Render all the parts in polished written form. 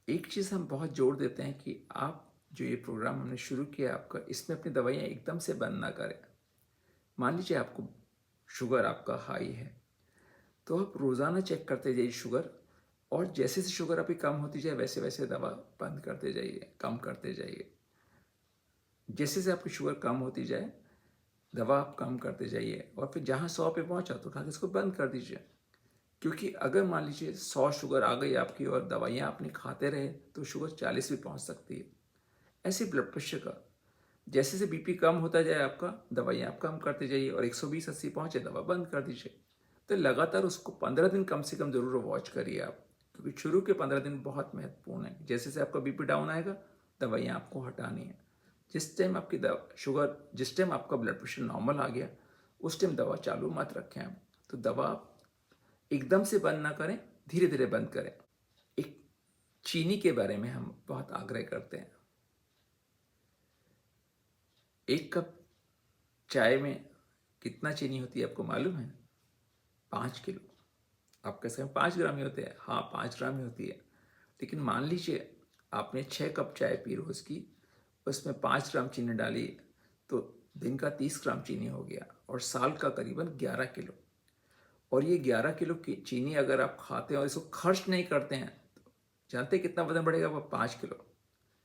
एक चीज़ हम बहुत जोर देते हैं कि आप जो ये प्रोग्राम हमने शुरू किया आपका, इसमें अपनी दवाइयाँ एकदम से बंद ना करें। मान लीजिए आपको शुगर आपका हाई है, तो आप रोज़ाना चेक करते जाइए शुगर, और जैसे जैसे शुगर आपकी कम होती जाए वैसे वैसे दवा बंद करते जाइए, कम करते जाइए। जैसे जैसे आपकी शुगर कम होती जाए, दवा आप कम करते जाइए, और फिर जहाँ 100 पे पहुँचा तो उठा के इसको बंद कर दीजिए। क्योंकि अगर मान लीजिए 100 शुगर आ गई आपकी और दवाइयाँ आपने खाते रहे, तो शुगर 40 भी पहुँच सकती है। ऐसे ब्लड प्रेशर का जैसे जैसे बीपी कम होता जाए आपका, दवाइयाँ आप कम करते जाइए, और 120-80 पहुँचे दवा बंद कर दीजिए। तो लगातार उसको 15 दिन कम से कम ज़रूर वॉच करिए आप, क्योंकि शुरू के 15 दिन बहुत महत्वपूर्ण है। जैसे जैसे आपका बीपी डाउन आएगा, दवाइयाँ आपको हटानी है। जिस टाइम आपका ब्लड प्रेशर नॉर्मल आ गया, उस टाइम दवा चालू मत रखें आप। तो दवा आप एकदम से बंद ना करें, धीरे धीरे बंद करें। एक चीनी के बारे में हम बहुत आग्रह करते हैं। एक कप चाय में कितना चीनी होती है आपको मालूम है? 5 किलो। आप कह सकते हैं 5 ग्राम ही होते हैं। हाँ, 5 ग्राम ही होती है। लेकिन मान लीजिए आपने 6 कप चाय पी रोज़ की, उसमें 5 ग्राम चीनी डाली, तो दिन का 30 ग्राम चीनी हो गया, और साल का करीबन 11 किलो। और ये 11 किलो की चीनी अगर आप खाते हैं और इसको खर्च नहीं करते हैं, तो जानते हैं कितना वजन बढ़ेगा? वो 5 किलो।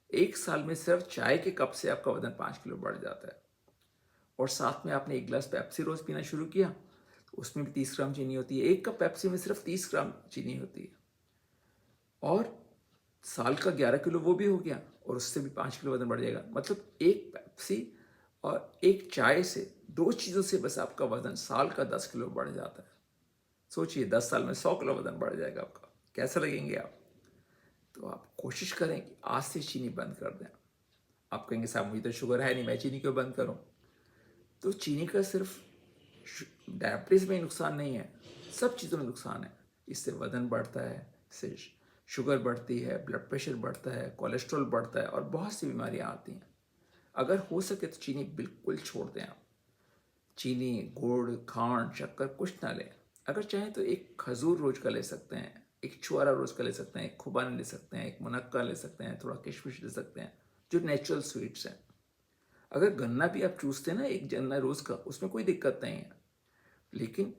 एक साल में सिर्फ चाय के कप से आपका वजन 5 किलो बढ़ जाता है। और साथ में आपने एक गिलास पेप्सी रोज पीना शुरू किया, तो उसमें भी 30 ग्राम चीनी होती है। एक कप पेप्सी में सिर्फ 30 ग्राम चीनी होती है, और साल का 11 किलो वो भी हो गया, और उससे भी 5 किलो वजन बढ़ जाएगा। मतलब एक पेप्सी और एक चाय से, दो चीज़ों से बस आपका वजन साल का 10 किलो बढ़ जाता है। सोचिए 10 साल में 100 किलो वजन बढ़ जाएगा आपका। कैसा लगेंगे आप? तो आप कोशिश करें कि आज से चीनी बंद कर दें। आप कहेंगे साहब मुझे तो शुगर है नहीं, मैं चीनी क्यों बंद करूं? तो चीनी का सिर्फ डायबिटीज़ में ही नुकसान नहीं है, सब चीज़ों में नुकसान है। इससे वजन बढ़ता है, इससे शुगर बढ़ती है, ब्लड प्रेशर बढ़ता है, कोलेस्ट्रॉल बढ़ता है, और बहुत सी बीमारियां आती हैं। अगर हो सके तो चीनी बिल्कुल छोड़ दें आप। चीनी, गुड़, खांड, शक्कर कुछ ना लें। अगर चाहें तो एक खजूर रोज का ले सकते हैं, एक छुआरा रोज का ले सकते हैं, एक खुबानी ले सकते हैं, एक मुनक्का ले सकते हैं, थोड़ा किशमिश ले सकते हैं, जो नेचुरल स्वीट्स हैं। अगर गन्ना भी आप चूसते हैं ना, एक गन्ना रोज का, उसमें कोई दिक्कत नहीं है। लेकिन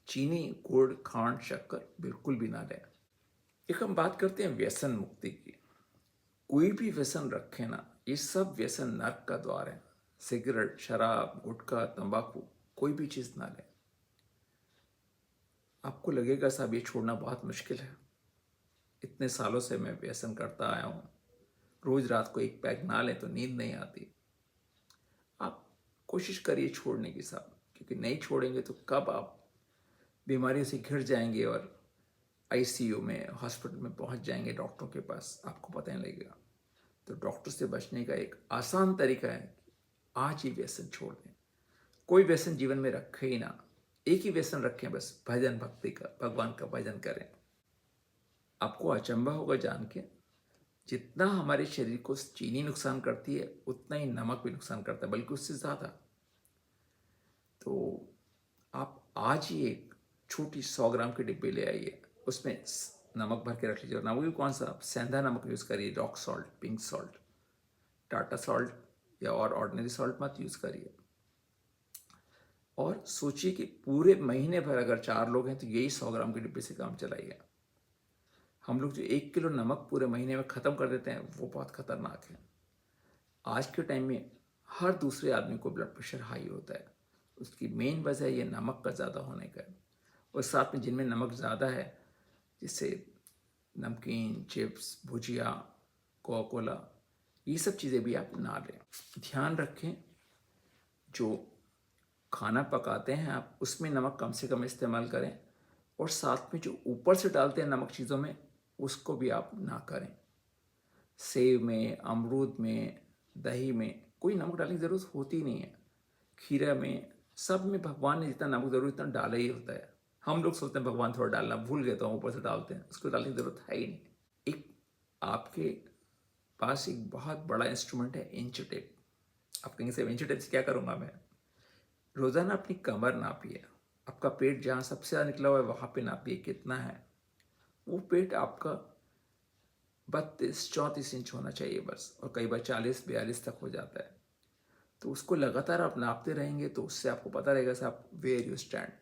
चीनी, गुड़, खांड, शक्कर बिल्कुल भी ना लें। एक हम बात करते हैं व्यसन मुक्ति की। कोई भी व्यसन रखें ना, ये सब व्यसन नर्क का द्वार है। सिगरेट, शराब, गुटखा, तंबाकू, कोई भी चीज़ ना लें। आपको लगेगा साहब ये छोड़ना बहुत मुश्किल है, इतने सालों से मैं व्यसन करता आया हूँ, रोज रात को एक पैक ना लें तो नींद नहीं आती। आप कोशिश करिए छोड़ने की साहब, क्योंकि नहीं छोड़ेंगे तो कब आप बीमारियों से घिर जाएंगे, और आईसीयू में, हॉस्पिटल में पहुंच जाएंगे डॉक्टरों के पास, आपको पता नहीं लगेगा। तो डॉक्टर से बचने का एक आसान तरीका है कि आज ही व्यसन छोड़ दें। कोई व्यसन जीवन में रखे ही ना, एक ही व्यसन रखें बस, भजन भक्ति का, भगवान का भजन करें। आपको अचंभा होगा जान के, जितना हमारे शरीर को चीनी नुकसान करती है, उतना ही नमक भी नुकसान करता है, बल्कि उससे ज़्यादा। तो आप आज ही एक छोटी 100 ग्राम की डिब्बी ले आइए, उसमें नमक भर के रख लीजिए। और नमक भी कौन सा? आप सेंधा नमक यूज़ करिए, rock salt, pink salt, Tata salt या और ऑर्डिनरी सॉल्ट मत यूज़ करिए। और सोचिए कि पूरे महीने भर अगर 4 लोग हैं तो यही 100 ग्राम के डिब्बे से काम चलाइए। हम लोग जो 1 किलो नमक पूरे महीने में ख़त्म कर देते हैं, वो बहुत ख़तरनाक है। आज के टाइम में हर दूसरे आदमी को ब्लड प्रेशर हाई होता है। उसकी मेन वजह ये नमक का ज़्यादा होने का है। और साथ में जिनमें नमक ज़्यादा है, जैसे नमकीन, चिप्स, भुजिया, कोका कोला, ये सब चीज़ें भी आप ना लें। ध्यान रखें, जो खाना पकाते हैं आप, उसमें नमक कम से कम इस्तेमाल करें, और साथ में जो ऊपर से डालते हैं नमक चीज़ों में, उसको भी आप ना करें। सेव में, अमरूद में, दही में कोई नमक डालने की ज़रूरत होती नहीं है। खीरा में, सब में भगवान ने जितना नमक ज़रूर इतना डाला ही होता है। हम लोग सोचते हैं भगवान थोड़ा डालना भूल गए तो हम ऊपर से डालते हैं, उसको डालने की ज़रूरत है ही नहीं। एक आपके पास एक बहुत बड़ा इंस्ट्रूमेंट है, इंच टेप। आप कहेंगे सर इंच टेप से क्या करूँगा मैं? रोज़ाना अपनी कमर नापिए, आपका पेट जहाँ सबसे ज़्यादा निकला हुआ है वहाँ पे नापिए कितना है। वो पेट आपका 32-34 इंच होना चाहिए बस, और कई बार 40-42 तक हो जाता है। तो उसको लगातार आप नापते रहेंगे तो उससे आपको पता रहेगा कि आप वेयर यू स्टैंड।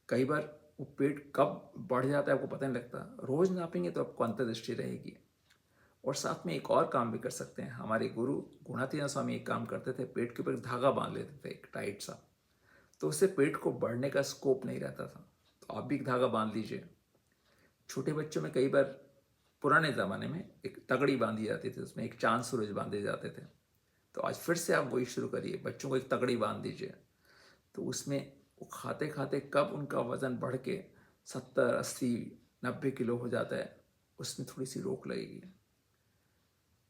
कई बार वो पेट कब बढ़ जाता है आपको पता नहीं लगता। रोज नापेंगे तो आपको अंतर्दृष्टि रहेगी। और साथ में एक और काम भी कर सकते हैं। हमारे गुरु गुणातीना स्वामी एक काम करते थे, पेट के ऊपर एक धागा बांध लेते थे, एक टाइट सा। तो उससे पेट को बढ़ने का स्कोप नहीं रहता था। तो आप भी एक धागा बांध लीजिए। छोटे बच्चों में कई बार पुराने ज़माने में एक तगड़ी बांधी जाती थी, उसमें एक चांद सूरज बांधे जाते थे। तो आज फिर से आप वही शुरू करिए, बच्चों को एक तगड़ी बांध दीजिए। तो उसमें वो खाते खाते कब उनका वज़न बढ़ के 70-80-90 किलो हो जाता है, उसमें थोड़ी सी रोक लगेगी।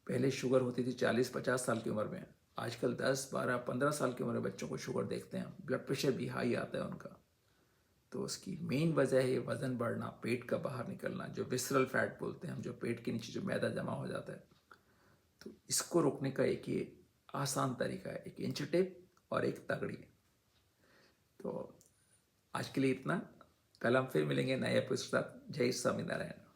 पहले शुगर होती थी 40-50 साल की उम्र में, आजकल 10-12-15 साल की उम्र में बच्चों को शुगर देखते हैं, ब्लड प्रेशर भी हाई आता है उनका। तो उसकी मेन वजह है वज़न बढ़ना, पेट का बाहर निकलना, जो विसरल फैट बोलते हैं हम, जो पेट के नीचे जो मैदा जमा हो जाता है। तो इसको रोकने का एक ये आसान तरीका है, एक इंच टेप और एक तगड़ी। तो आज के लिए इतना। कल हम फिर मिलेंगे नए एपिसोड के साथ। जय स्वामीनारायण।